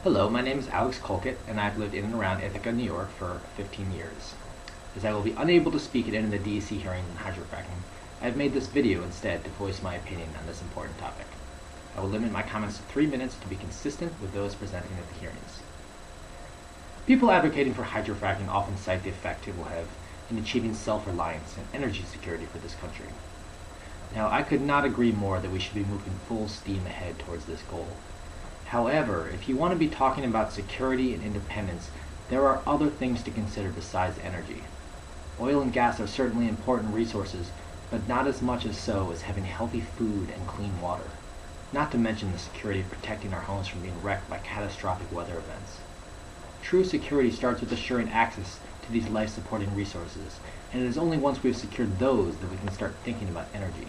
Hello, my name is Alex Colquitt, and I've lived in and around Ithaca, New York for 15 years. As I will be unable to speak at any of the DEC hearings on hydrofracking, I have made this video instead to voice my opinion on this important topic. I will limit my comments to 3 minutes to be consistent with those presenting at the hearings. People advocating for hydrofracking often cite the effect it will have in achieving self-reliance and energy security for this country. Now, I could not agree more that we should be moving full steam ahead towards this goal. However, if you want to be talking about security and independence, there are other things to consider besides energy. Oil and gas are certainly important resources, but not as much as so as having healthy food and clean water, not to mention the security of protecting our homes from being wrecked by catastrophic weather events. True security starts with assuring access to these life-supporting resources, and it is only once we have secured those that we can start thinking about energy.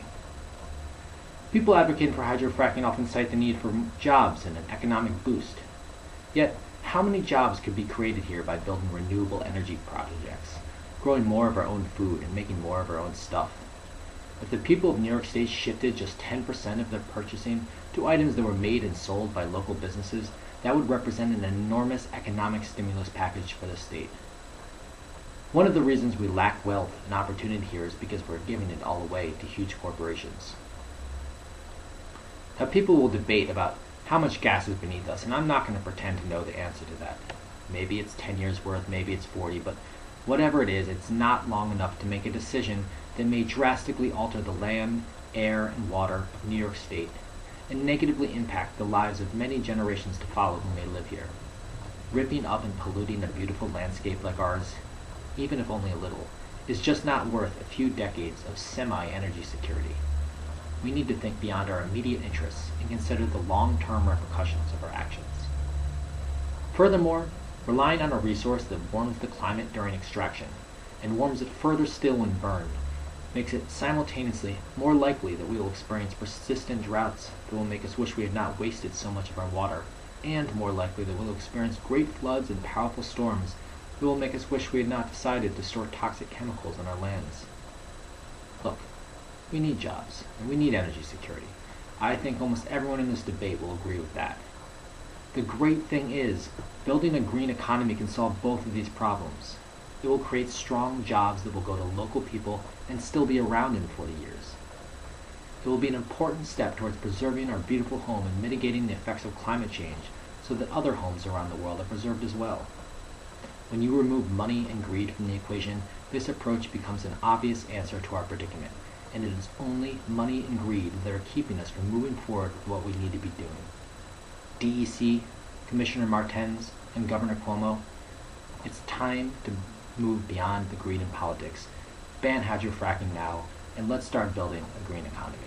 People advocating for hydrofracking often cite the need for jobs and an economic boost. Yet, how many jobs could be created here by building renewable energy projects, growing more of our own food, and making more of our own stuff? If the people of New York State shifted just 10% of their purchasing to items that were made and sold by local businesses, that would represent an enormous economic stimulus package for the state. One of the reasons we lack wealth and opportunity here is because we're giving it all away to huge corporations. Now, people will debate about how much gas is beneath us, and I'm not going to pretend to know the answer to that. Maybe it's 10 years worth, maybe it's 40, but whatever it is, it's not long enough to make a decision that may drastically alter the land, air, and water of New York State, and negatively impact the lives of many generations to follow who may live here. Ripping up and polluting a beautiful landscape like ours, even if only a little, is just not worth a few decades of semi-energy security. We need to think beyond our immediate interests and consider the long-term repercussions of our actions. Furthermore, relying on a resource that warms the climate during extraction and warms it further still when burned makes it simultaneously more likely that we will experience persistent droughts that will make us wish we had not wasted so much of our water, and more likely that we will experience great floods and powerful storms that will make us wish we had not decided to store toxic chemicals in our lands. Look, we need jobs, and we need energy security. I think almost everyone in this debate will agree with that. The great thing is, building a green economy can solve both of these problems. It will create strong jobs that will go to local people and still be around in 40 years. It will be an important step towards preserving our beautiful home and mitigating the effects of climate change so that other homes around the world are preserved as well. When you remove money and greed from the equation, this approach becomes an obvious answer to our predicament, and it is only money and greed that are keeping us from moving forward with what we need to be doing. DEC, Commissioner Martens, and Governor Cuomo, it's time to move beyond the greed in politics, ban hydrofracking now, and let's start building a green economy.